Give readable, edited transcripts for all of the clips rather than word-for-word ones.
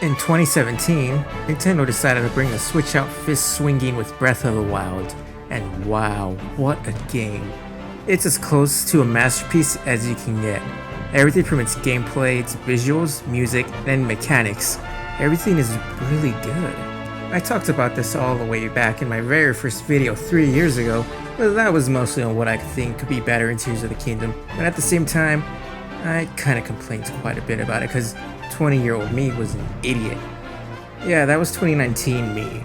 In 2017, Nintendo decided to bring the Switch out fist swinging with Breath of the Wild, and wow, what a game. It's as close to a masterpiece as you can get. Everything from its gameplay, its visuals, music, and mechanics, everything is really good. I talked about this all the way back in my very first video 3 years ago, but that was mostly on what I think could be better in Tears of the Kingdom, but at the same time, I kinda complained quite a bit about it because 20-year-old me was an idiot. Yeah, that was 2019 me.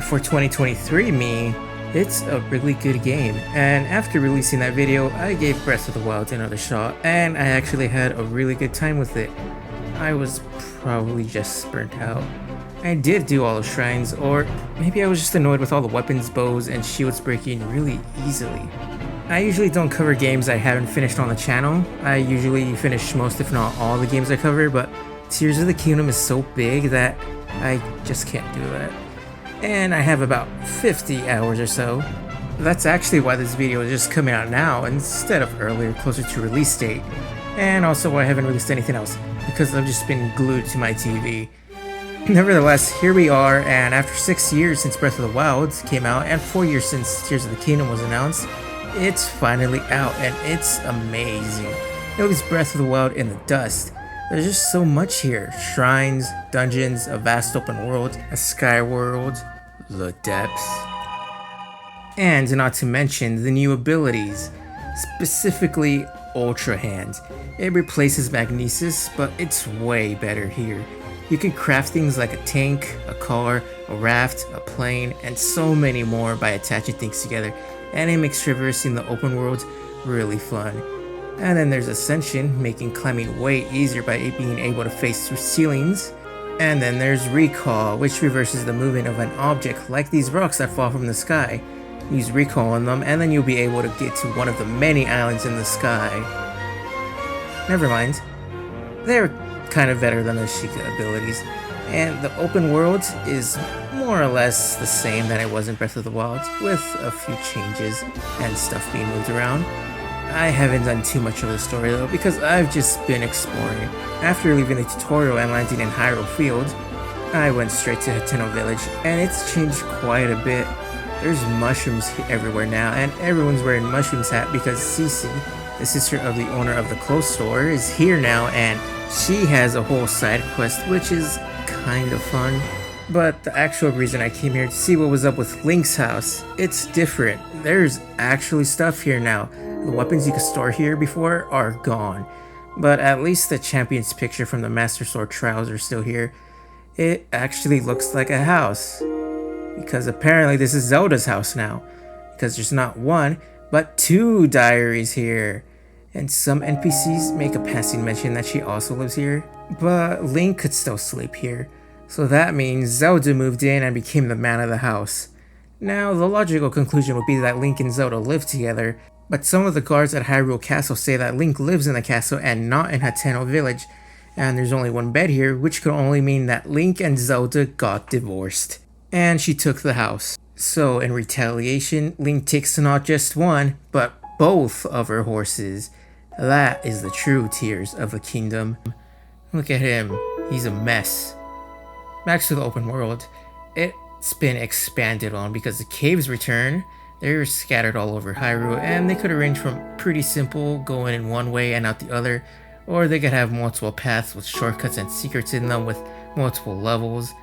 For 2023 me, it's a really good game, and after releasing that video, I gave Breath of the Wild another shot, and I actually had a really good time with it. I was probably just burnt out. I did do all the shrines, or maybe I was just annoyed with all the weapons, bows, and shields breaking really easily. I usually don't cover games I haven't finished on the channel. I usually finish most if not all the games I cover, but Tears of the Kingdom is so big that I just can't do that. And I have about 50 hours or so. That's actually why this video is just coming out now instead of earlier, closer to release date. And also why I haven't released anything else, because I've just been glued to my TV. Nevertheless, here we are, and after 6 years since Breath of the Wild came out, and 4 years since Tears of the Kingdom was announced, it's finally out, and it's amazing. It leaves Breath of the Wild in the dust. There's just so much here. Shrines, dungeons, a vast open world, a sky world, the depths. And not to mention the new abilities, specifically Ultra Hand. It replaces Magnesis, but it's way better here. You can craft things like a tank, a car, a raft, a plane, and so many more by attaching things together, and it makes traversing the open world really fun. And then there's Ascension, making climbing way easier by being able to face through ceilings. And then there's Recall, which reverses the movement of an object like these rocks that fall from the sky. Use Recall on them, and then you'll be able to get to one of the many islands in the sky. Never mind. They're kind of better than the Sheikah abilities. And the open world is more or less the same that it was in Breath of the Wild, with a few changes and stuff being moved around. I haven't done too much of the story though, because I've just been exploring. After leaving the tutorial and landing in Hyrule Field, I went straight to Hateno Village, and it's changed quite a bit. There's mushrooms everywhere now, and everyone's wearing Mushroom's hat because Cece, the sister of the owner of the clothes store, is here now, and she has a whole side quest, which is kind of fun. But the actual reason I came here to see what was up with Link's house, it's different. There's actually stuff here now. The weapons you could store here before are gone. But at least the champion's picture from the Master Sword Trials are still here. It actually looks like a house. Because apparently this is Zelda's house now. Because there's not one, but 2 diaries here. And some NPCs make a passing mention that she also lives here. But Link could still sleep here. So that means Zelda moved in and became the man of the house. Now, the logical conclusion would be that Link and Zelda live together, but some of the guards at Hyrule Castle say that Link lives in the castle and not in Hateno Village, and there's only one bed here, which could only mean that Link and Zelda got divorced, and she took the house. So in retaliation, Link takes not just one, but both of her horses. That is the true Tears of the Kingdom. Look at him, he's a mess. Back to the open world. It's been expanded on because the caves return. They're scattered all over Hyrule, and they could arrange from pretty simple, going in one way and out the other, or they could have multiple paths with shortcuts and secrets in them with multiple levels.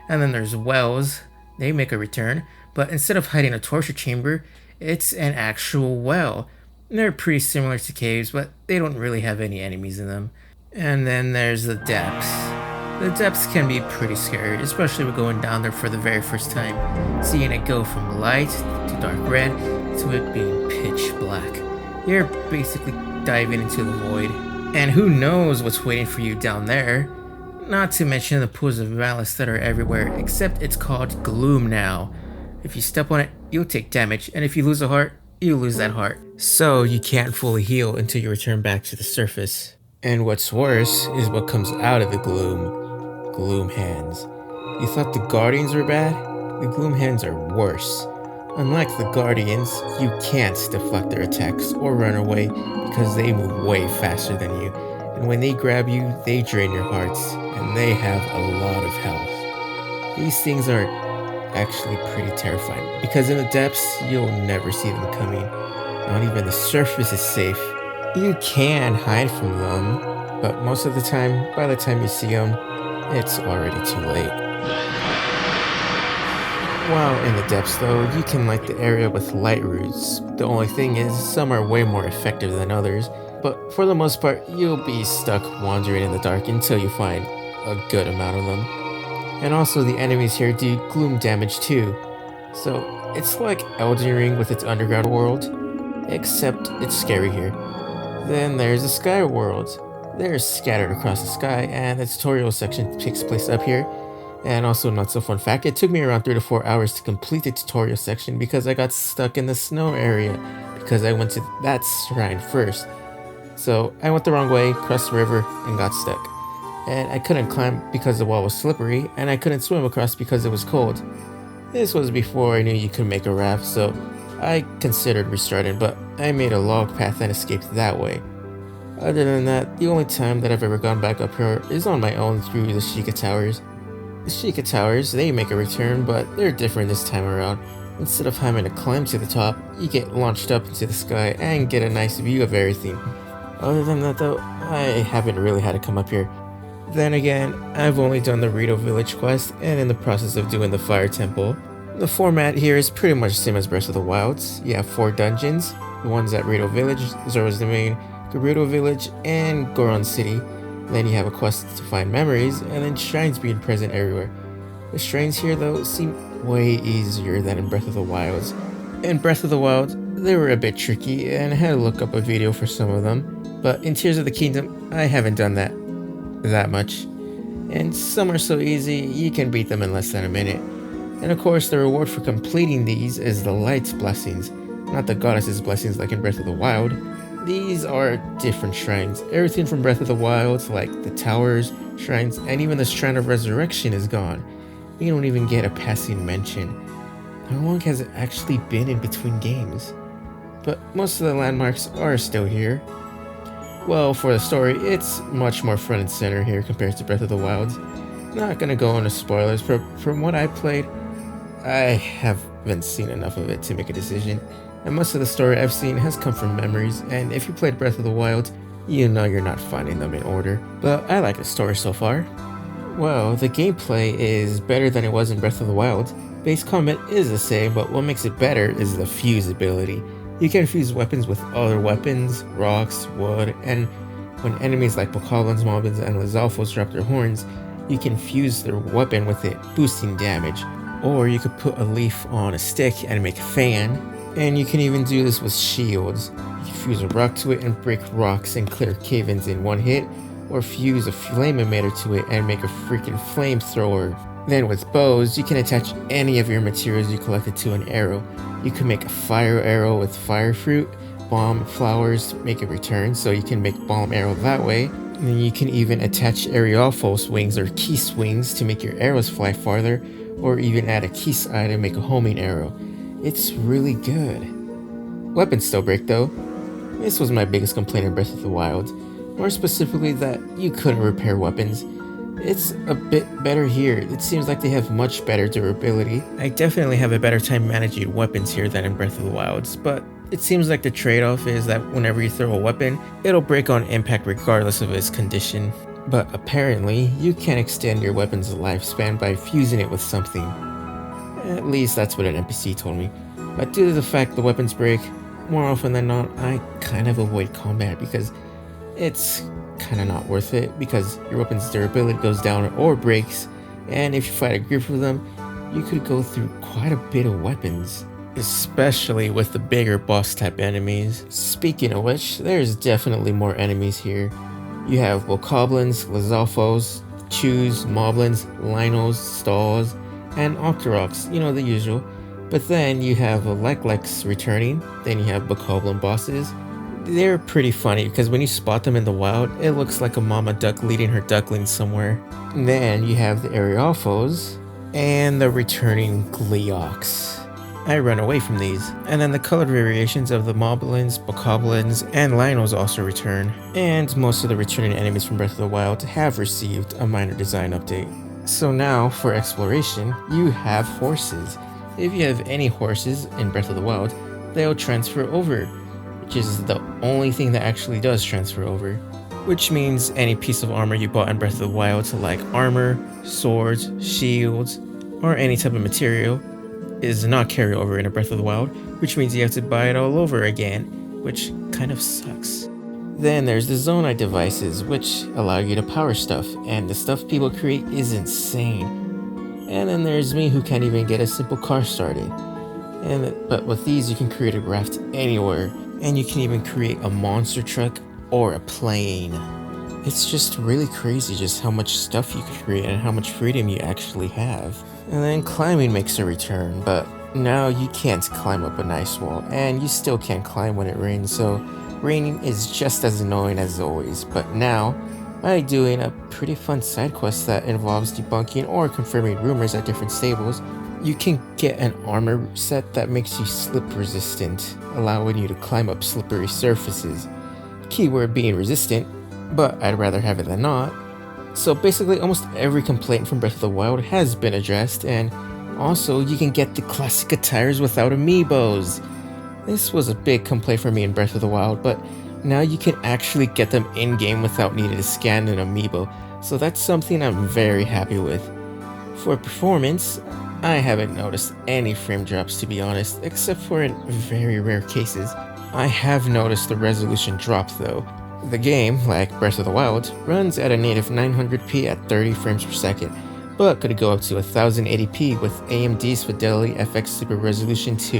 And then there's wells. They make a return, but instead of hiding a torture chamber, it's an actual well. They're pretty similar to caves, but they don't really have any enemies in them. And then there's the depths. The depths can be pretty scary, especially when going down there for the very first time. Seeing it go from light to dark red to it being pitch black. You're basically diving into the void. And who knows what's waiting for you down there. Not to mention the pools of malice that are everywhere, except it's called Gloom now. If you step on it, you'll take damage, and if you lose a heart, you lose that heart. So you can't fully heal until you return back to the surface. And what's worse is what comes out of the gloom. Gloom Hands. You thought the Guardians were bad? The Gloom Hands are worse. Unlike the Guardians, you can't deflect their attacks or run away because they move way faster than you, and when they grab you, they drain your hearts, and they have a lot of health. These things are actually pretty terrifying, because in the depths, you'll never see them coming. Not even the surface is safe. You can hide from them, but most of the time, by the time you see them, it's already too late. While in the depths though, you can light the area with light roots. The only thing is, some are way more effective than others, but for the most part, you'll be stuck wandering in the dark until you find a good amount of them. And also the enemies here do gloom damage too, so it's like Elden Ring with its underground world, except it's scary here. Then there's the sky world. They're scattered across the sky, and the tutorial section takes place up here. And also, not so fun fact, it took me around 3 to 4 hours to complete the tutorial section because I got stuck in the snow area because I went to that shrine first. So I went the wrong way, crossed the river, and got stuck. And I couldn't climb because the wall was slippery, and I couldn't swim across because it was cold. This was before I knew you could make a raft, so I considered restarting, but I made a log path and escaped that way. Other than that, the only time that I've ever gone back up here is on my own through the Sheikah Towers. The Sheikah Towers, they make a return, but they're different this time around. Instead of having to climb to the top, you get launched up into the sky and get a nice view of everything. Other than that though, I haven't really had to come up here. Then again, I've only done the Rito Village quest and in the process of doing the Fire Temple. The format here is pretty much the same as Breath of the Wilds. You have 4 dungeons, the ones at Rito Village, Zora's Domain, Gerudo Village, and Goron City. Then you have a quest to find memories, and then shrines being present everywhere. The shrines here though seem way easier than in Breath of the Wilds. In Breath of the Wild, they were a bit tricky and I had to look up a video for some of them, but in Tears of the Kingdom, I haven't done that much. And some are so easy, you can beat them in less than a minute. And of course, the reward for completing these is the Light's Blessings, not the Goddess's Blessings like in Breath of the Wild. These are different shrines. Everything from Breath of the Wild, like the towers, shrines, and even the Shrine of Resurrection is gone. You don't even get a passing mention. How long has it actually been in between games? But most of the landmarks are still here. Well, for the story, it's much more front and center here compared to Breath of the Wild. Not gonna go into spoilers, but from what I played, I haven't seen enough of it to make a decision. And most of the story I've seen has come from memories, and if you played Breath of the Wild, you know you're not finding them in order. But I like the story so far. Well, the gameplay is better than it was in Breath of the Wild. Base combat is the same, but what makes it better is the fuse ability. You can fuse weapons with other weapons, rocks, wood, and when enemies like bokoblins, moblins, and Lizalfos drop their horns, you can fuse their weapon with it, boosting damage. Or you could put a leaf on a stick and make a fan. And you can even do this with shields. You can fuse a rock to it and break rocks and clear cave-ins in one hit, or fuse a flame emitter to it and make a freaking flamethrower. Then with bows, you can attach any of your materials you collected to an arrow. You can make a fire arrow with fire fruit, bomb flowers to make a return, so you can make bomb arrow that way. And then you can even attach Arialphos wings or Keese wings to make your arrows fly farther, or even add a Keese eye to make a homing arrow. It's really good. Weapons still break though. This was my biggest complaint in Breath of the Wild. More specifically that you couldn't repair weapons. It's a bit better here. It seems like they have much better durability. I definitely have a better time managing weapons here than in Breath of the Wilds, but it seems like the trade-off is that whenever you throw a weapon, it'll break on impact regardless of its condition. But apparently, you can extend your weapon's lifespan by fusing it with something. At least that's what an NPC told me. But due to the fact the weapons break, more often than not, I kind of avoid combat because it's kind of not worth it, because your weapon's durability goes down or breaks, and if you fight a group of them, you could go through quite a bit of weapons, especially with the bigger boss type enemies. Speaking of which, there's definitely more enemies here. You have bokoblins, Lizalfos, Chews, Moblins, Linos, Stalls, and Octoroks, you know, the usual. But then you have Leklex returning, then you have bokoblin bosses. They're pretty funny because when you spot them in the wild, it looks like a mama duck leading her ducklings somewhere. And then you have the Arialphos and the returning Gleeoks. I run away from these. And then the colored variations of the Moblins, Bokoblins, and Lionels also return. And most of the returning enemies from Breath of the Wild have received a minor design update. So now, for exploration, you have horses. If you have any horses in Breath of the Wild, they'll transfer over, which is the only thing that actually does transfer over. Which means any piece of armor you bought in Breath of the Wild, like armor, swords, shields, or any type of material, is not carryover in a Breath of the Wild, which means you have to buy it all over again, which kind of sucks. Then there's the Zonite devices, which allow you to power stuff, and the stuff people create is insane. And then there's me, who can't even get a simple car started. But with these you can create a raft anywhere, and you can even create a monster truck or a plane. It's just really crazy just how much stuff you can create and how much freedom you actually have. And then climbing makes a return, but now you can't climb up an ice wall, and you still can't climb when it rains, so raining is just as annoying as always. But now, by doing a pretty fun side quest that involves debunking or confirming rumors at different stables, you can get an armor set that makes you slip resistant, allowing you to climb up slippery surfaces. Keyword being resistant, but I'd rather have it than not. So basically almost every complaint from Breath of the Wild has been addressed, and also you can get the classic attires without amiibos. This was a big complaint for me in Breath of the Wild, but now you can actually get them in-game without needing to scan an amiibo, so that's something I'm very happy with. For performance, I haven't noticed any frame drops, to be honest, except for in very rare cases. I have noticed the resolution drop though. The game, like Breath of the Wild, runs at a native 900p at 30 frames per second, but could go up to 1080p with AMD's Fidelity FX Super Resolution 2.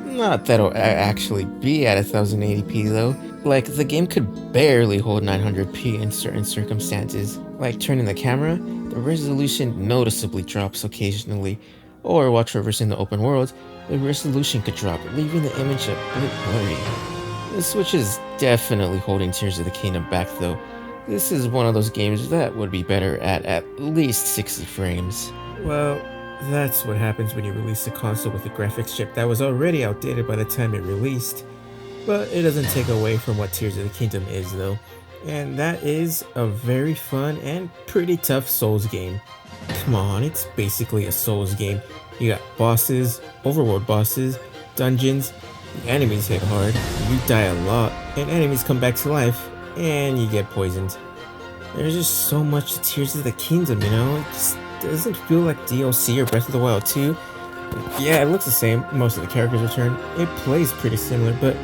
Not that it'll actually be at 1080p though. Like, the game could barely hold 900p in certain circumstances. Like turning the camera, the resolution noticeably drops occasionally, or while traversing the open world, the resolution could drop, leaving the image a bit blurry. The Switch is definitely holding Tears of the Kingdom back though. This is one of those games that would be better at least 60 frames. Well, that's what happens when you release a console with a graphics chip that was already outdated by the time it released. But it doesn't take away from what Tears of the Kingdom is though, and that is a very fun and pretty tough Souls game. Come on, it's basically a Souls game. You got bosses, overworld bosses, dungeons, the enemies hit hard, you die a lot, and enemies come back to life, and you get poisoned. There's just so much to Tears of the Kingdom, you know? It just doesn't feel like DLC or Breath of the Wild 2. Yeah, it looks the same, most of the characters return, it plays pretty similar, but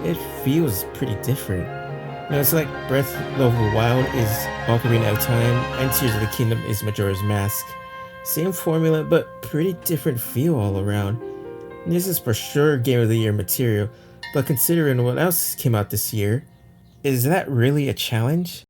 it feels pretty different. You know, it's like Breath of the Wild is Ocarina of Time, and Tears of the Kingdom is Majora's Mask. Same formula, but pretty different feel all around. This is for sure Game of the Year material, but considering what else came out this year, is that really a challenge?